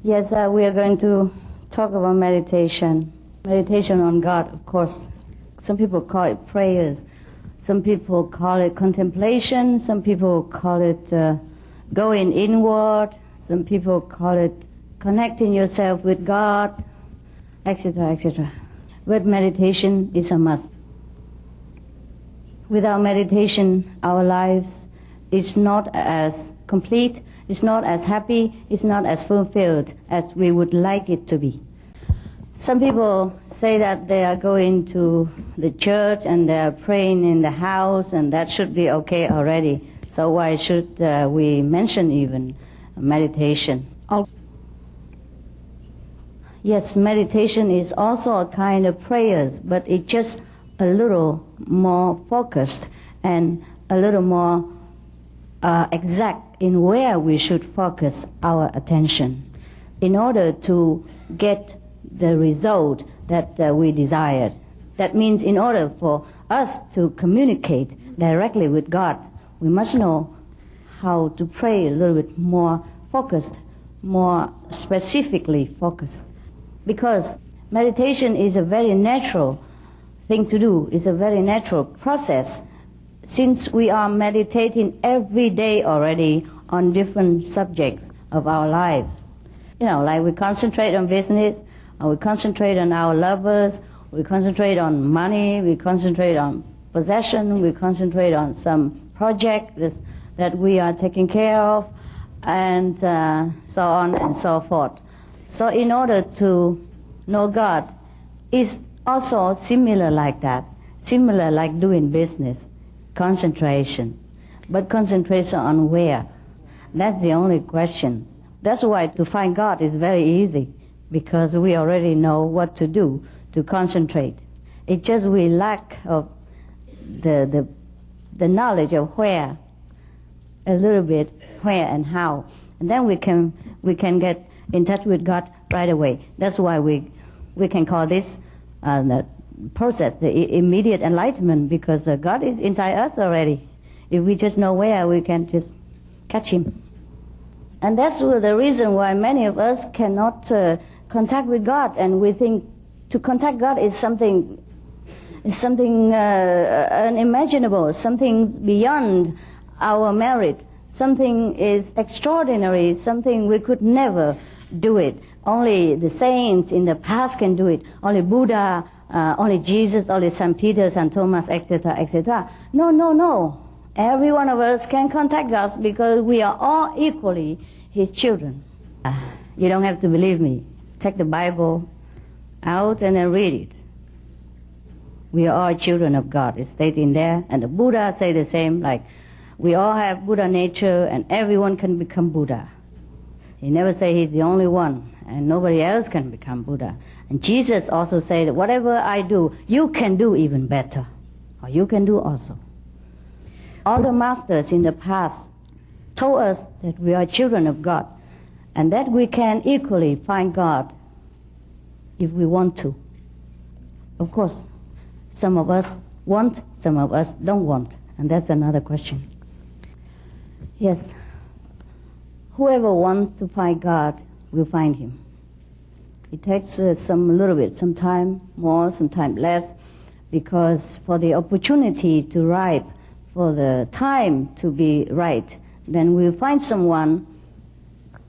Yes, we are going to talk about meditation. Meditation on God, of course. Some people call it prayers. Some people call it contemplation. Some people call it going inward. Some people call it connecting yourself with God, etc., etc. But meditation is a must. Without meditation, our lives is not as complete, it's not as happy, it's not as fulfilled as we would like it to be. Some people say that they are going to the church and they are praying in the house, and that should be okay already. So why should we mention even meditation? Yes, meditation is also a kind of prayers, but it's just a little more focused and a little more exact in where we should focus our attention in order to get the result that we desired. That means in order for us to communicate directly with God, we must know how to pray a little bit more focused, more specifically focused. Because meditation is a very natural thing to do, it's a very natural process. Since we are meditating every day already on different subjects of our life. You know, like we concentrate on business, or we concentrate on our lovers, we concentrate on money, we concentrate on possession, we concentrate on some project that we are taking care of, and so on and so forth. So in order to know God, it's also similar like that, similar like doing business, concentration. But concentration on where? That's the only question. That's why to find God is very easy, because we already know what to do to concentrate. It's just we lack of the knowledge of where, a little bit where and how, and then we can get in touch with God right away. That's why we can call this the process, the immediate enlightenment, because God is inside us already. If we just know where, we can just catch Him. And that's the reason why many of us cannot contact with God, and we think to contact God is something unimaginable, something beyond our merit, something is extraordinary, something we could never do it. Only the saints in the past can do it. Only Buddha, only Jesus, only St. Peter, St. Thomas, etc., etc. No. Every one of us can contact God because we are all equally His children. You don't have to believe me. Take the Bible out and then read it. We are all children of God. It's stated in there. And the Buddha say the same, like we all have Buddha nature and everyone can become Buddha. He never say he's the only one and nobody else can become Buddha. And Jesus also said that whatever I do, you can do even better. Or you can do also. All the masters in the past told us that we are children of God and that we can equally find God if we want to. Of course, some of us want, some of us don't want, and that's another question. Yes, whoever wants to find God will find Him. It takes some time more, some time less, because for the opportunity to ripe, for the time to be right, then we'll find someone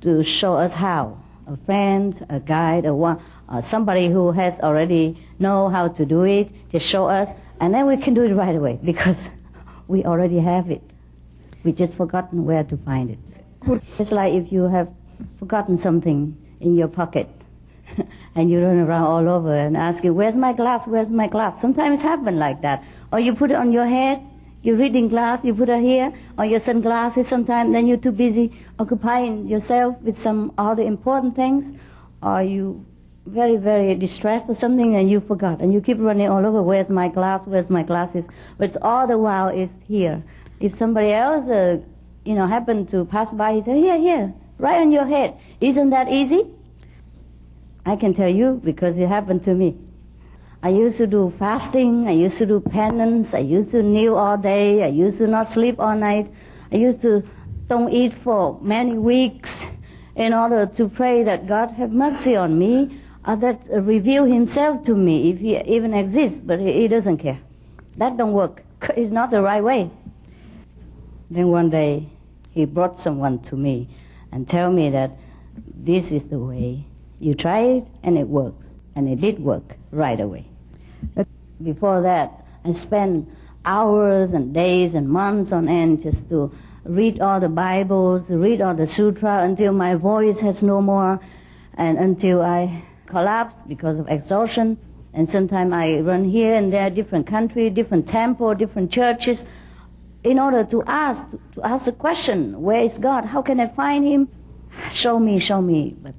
to show us how. A friend, a guide, somebody who has already know how to do it, just show us, and then we can do it right away because we already have it. We just forgotten where to find it. It's like if you have forgotten something in your pocket and you run around all over and asking, where's my glass, where's my glass? Sometimes it happens like that. Or you put it on your head, you're reading glass, you put it here, or your sunglasses sometimes, then you're too busy occupying yourself with some other important things, or you very, very distressed or something and you forgot, and you keep running all over, where's my glass, where's my glasses? But all the while it's here. If somebody else, happened to pass by, he said, here, right on your head. Isn't that easy? I can tell you because it happened to me. I used to do fasting, I used to do penance, I used to kneel all day, I used to not sleep all night, I used to don't eat for many weeks, in order to pray that God have mercy on me, or that reveal himself to me if he even exists, but he doesn't care. That don't work. It's not the right way. Then one day he brought someone to me and tell me that this is the way. You try it and it works. And it did work right away. But before that, I spent hours and days and months on end just to read all the Bibles, read all the sutra until my voice has no more, and until I collapse because of exhaustion. And sometimes I run here and there, different country, different temple, different churches, in order to ask the question, where is God? How can I find him? Show me. But,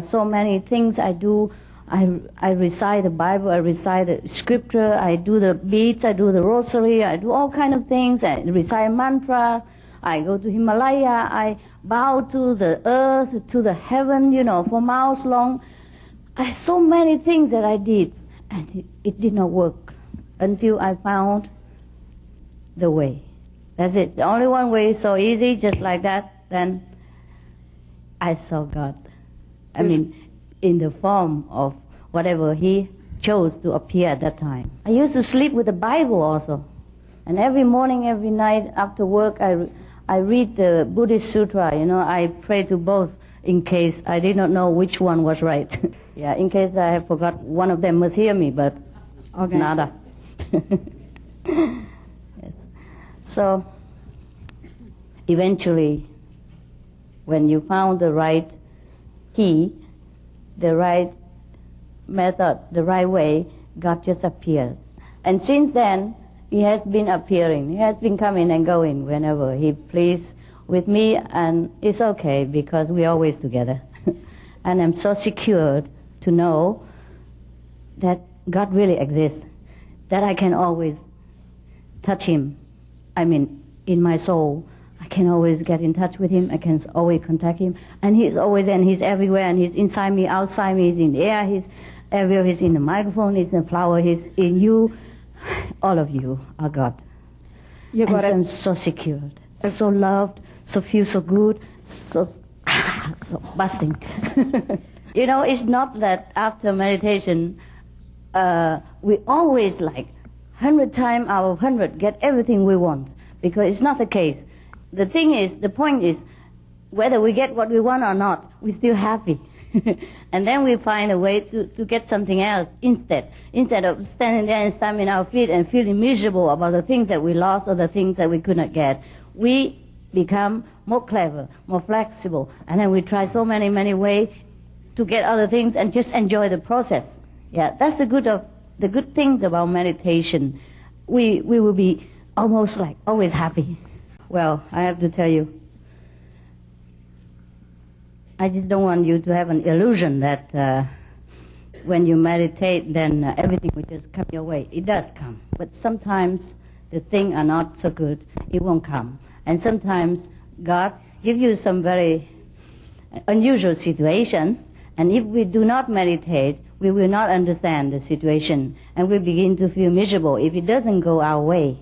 so many things I do. I recite the Bible, I recite the scripture, I do the beads, I do the rosary, I do all kind of things. I recite mantra. I go to Himalaya. I bow to the earth, to the heaven, for miles long. So many things that I did, and it did not work until I found the way. That's it. The only one way is so easy, just like that. Then I saw God. In the form of whatever he chose to appear at that time. I used to sleep with the Bible also. And every morning, every night after work, I read the Buddhist sutra. I pray to both in case I did not know which one was right. Yeah, in case I forgot, one of them must hear me, but okay. Nada. Yes. So, eventually, when you found the right key, the right method, the right way, God just appeared. And since then, he has been appearing. He has been coming and going whenever he pleased with me, and it's okay because we're always together. And I'm so secured to know that God really exists, that I can always touch him. In my soul, I can always get in touch with him. I can always contact him. And he's always, and he's everywhere, and he's inside me, outside me, he's in the air, he's everywhere, he's in the microphone, he's in the flower, he's in you. All of you are God. I'm so secured, so loved, so feel so good, so busting. It's not that after meditation, we always 100 times out of 100 get everything we want, because it's not the case. The point is, whether we get what we want or not, we're still happy. And then we find a way to get something else instead. Instead of standing there and stamping our feet and feeling miserable about the things that we lost or the things that we could not get, we become more clever, more flexible, and then we try so many ways to get other things and just enjoy the process. Yeah, that's the good things about meditation. We will be almost always happy. Well, I have to tell you, I just don't want you to have an illusion that when you meditate, then everything will just come your way. It does come, but sometimes the things are not so good. It won't come. And sometimes God gives you some very unusual situation, and if we do not meditate, we will not understand the situation, and we begin to feel miserable if it doesn't go our way.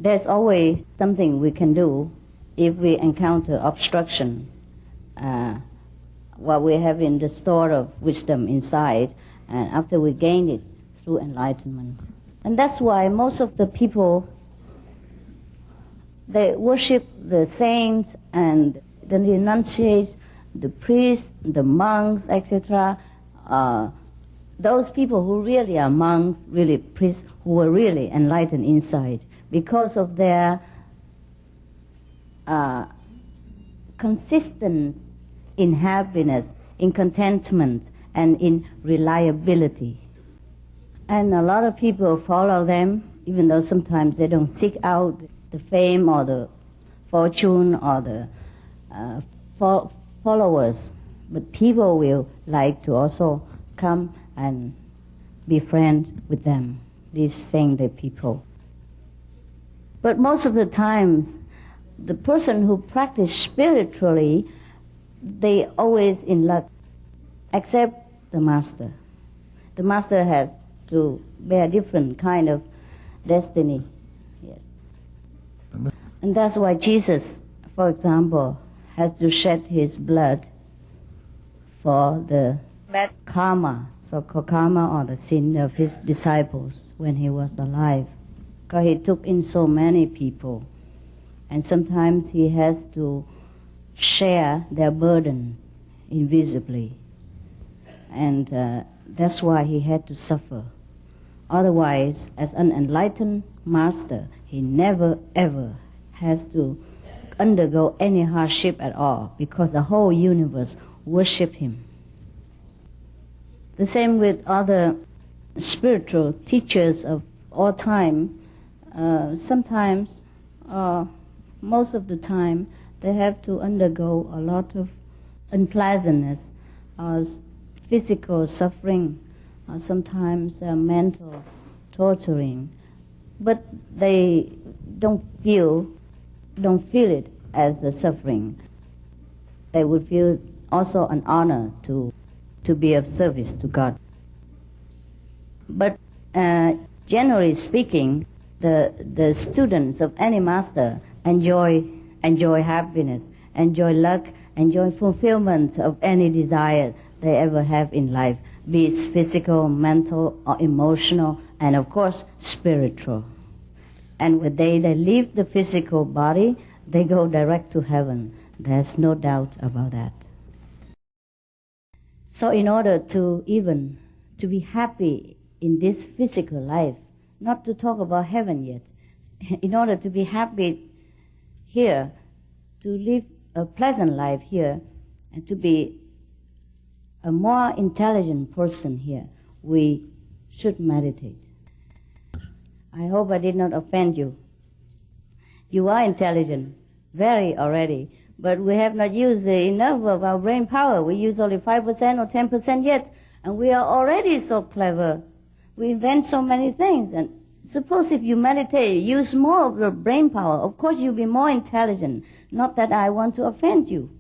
There's always something we can do if we encounter obstruction, what we have in the store of wisdom inside, and after we gain it through enlightenment. And that's why most of the people, they worship the saints and the renunciates, the priests, the monks, etc. Those people who really are monks, really priests, who are really enlightened inside, because of their consistency in happiness, in contentment, and in reliability. And a lot of people follow them, even though sometimes they don't seek out the fame or the fortune or the followers. But people will like to also come and be friends with them, these saintly people. But most of the times, the person who practice spiritually, they always in luck, except the master. The master has to bear different kind of destiny. Yes. And that's why Jesus for example, has to shed his blood for the bad karma, so-called karma or the sin of his disciples when he was alive. Because he took in so many people. And sometimes he has to share their burdens invisibly. And that's why he had to suffer. Otherwise, as an enlightened master, he never ever has to undergo any hardship at all, because the whole universe worshipped him. The same with other spiritual teachers of all time. Sometimes, most of the time, they have to undergo a lot of unpleasantness, physical suffering, sometimes mental torturing, but they don't feel it as a suffering. They would feel also an honor to be of service to God. But generally speaking, the students of any master enjoy happiness, enjoy luck, enjoy fulfillment of any desire they ever have in life, be it physical, mental, or emotional, and of course spiritual. And when they leave the physical body, they go direct to heaven. There's no doubt about that. So in order to be happy in this physical life, not to talk about heaven yet, in order to be happy here, to live a pleasant life here, and to be a more intelligent person here, we should meditate. I hope I did not offend you. You are intelligent, very already, but we have not used enough of our brain power. We use only 5% or 10% yet, and we are already so clever. We invent so many things, and suppose if you meditate, use more of your brain power, of course you'll be more intelligent. Not that I want to offend you.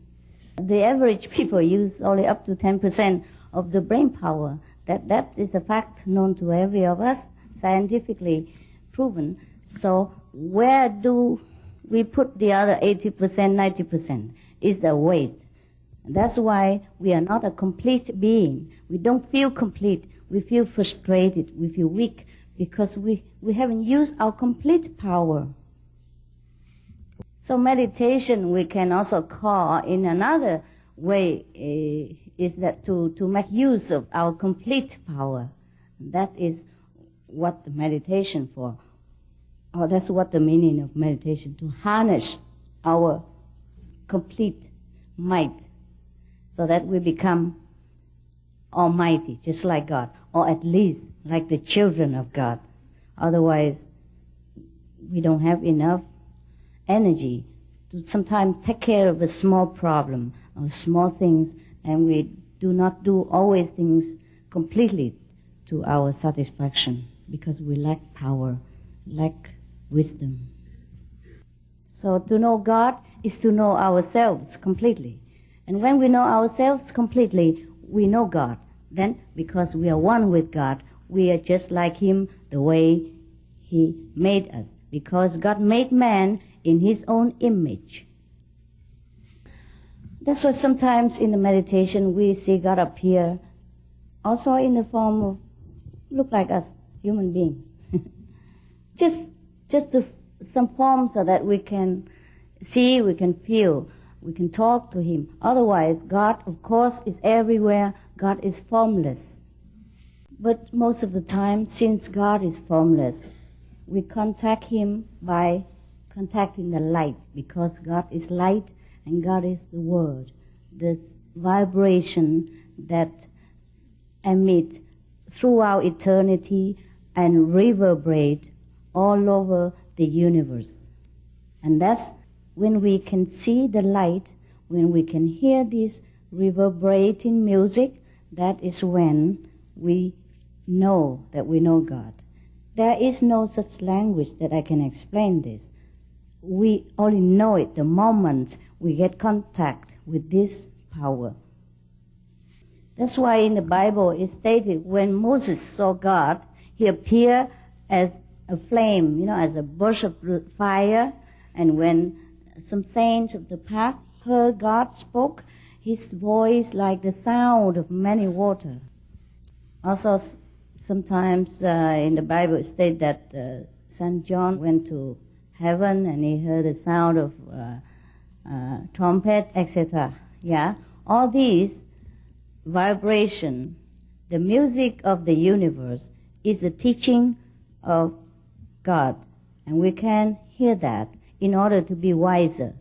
The average people use only up to 10% of the brain power. That is a fact known to every of us, scientifically proven. So where do we put the other 80%, 90%? Is the waste. That's why we are not a complete being. We don't feel complete. We feel frustrated. We feel weak because we haven't used our complete power. So meditation we can also call in another way is that to make use of our complete power. That is what the meditation for. Or that's what the meaning of meditation, to harness our complete might so that we become almighty, just like God, or at least like the children of God. Otherwise, we don't have enough energy to sometimes take care of a small problem or small things, and we do not do always things completely to our satisfaction because we lack power, lack wisdom. So to know God is to know ourselves completely. And when we know ourselves completely, we know God. Then, because we are one with God, we are just like Him the way He made us. Because God made man in His own image. That's why sometimes in the meditation we see God appear also in the form of, look like us, human beings. just some form so that we can see, we can feel, we can talk to Him. Otherwise, God, of course, is everywhere. God is formless. But most of the time, since God is formless, we contact Him by contacting the light, because God is light and God is the Word, this vibration that emit throughout eternity and reverberate all over the universe. And that's when we can see the light, when we can hear this reverberating music, that is when we know that we know God. There is no such language that I can explain this. We only know it the moment we get contact with this power. That's why in the Bible it stated when Moses saw God, he appeared as a flame, as a burst of fire. And when some saints of the past heard God spoke, his voice like the sound of many water. Also, sometimes in the Bible it states that St. John went to heaven and he heard the sound of trumpet, etc. Yeah, all these vibration, the music of the universe is a teaching of God, and we can hear that in order to be wiser.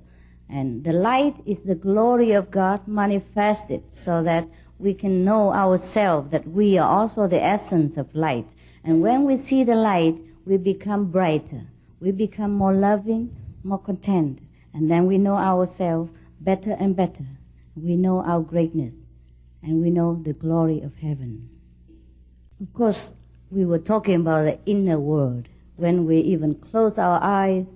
And the light is the glory of God manifested so that we can know ourselves that we are also the essence of light. And when we see the light, we become brighter. We become more loving, more content. And then we know ourselves better and better. We know our greatness. And we know the glory of heaven. Of course, we were talking about the inner world. When we even close our eyes,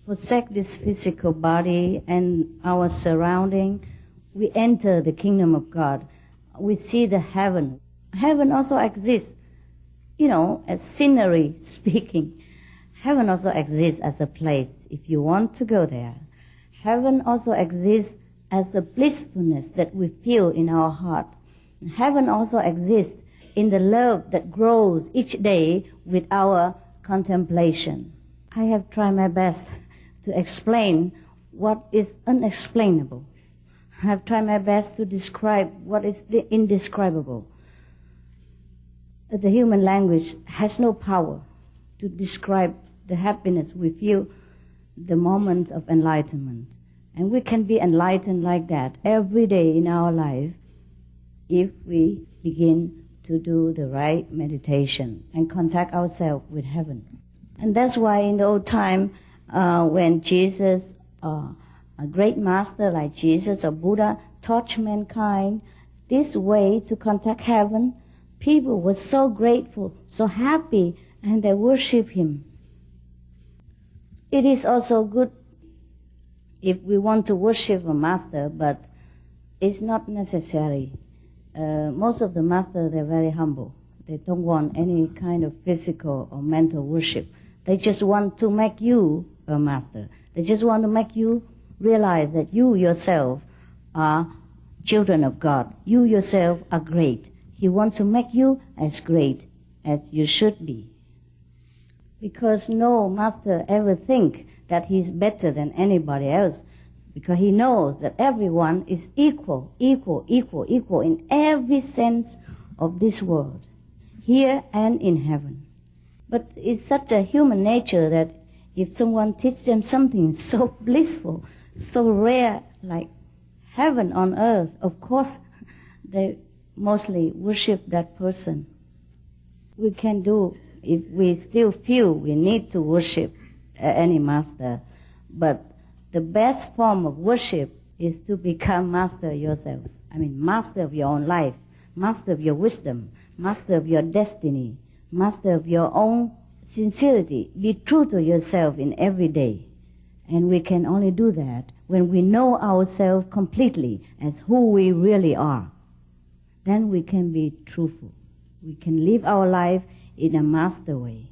forsake this physical body and our surrounding, we enter the kingdom of God. We see the heaven. Heaven also exists, as scenery speaking. Heaven also exists as a place if you want to go there. Heaven also exists as the blissfulness that we feel in our heart. Heaven also exists in the love that grows each day with our contemplation. I have tried my best to explain what is unexplainable. I have tried my best to describe what is indescribable. The human language has no power to describe the happiness we feel the moment of enlightenment. And we can be enlightened like that every day in our life if we begin to do the right meditation and contact ourselves with heaven. And that's why in the old time, when Jesus, a great master like Jesus or Buddha, taught mankind this way to contact heaven, people were so grateful, so happy, and they worship him. It is also good if we want to worship a master, but it's not necessary. Most of the masters, they're very humble. They don't want any kind of physical or mental worship. They just want to make you a master. They just want to make you realize that you yourself are children of God. You yourself are great. He wants to make you as great as you should be. Because no master ever think that he's better than anybody else, because he knows that everyone is equal in every sense of this world, here and in heaven. But it's such a human nature that if someone teaches them something so blissful, so rare, like heaven on earth, of course they mostly worship that person. We can do, if we still feel we need to worship any master, but the best form of worship is to become master yourself. Master of your own life, master of your wisdom, master of your destiny, master of your own sincerity. Be true to yourself in every day. And we can only do that when we know ourselves completely as who we really are. Then we can be truthful. We can live our life in a master way.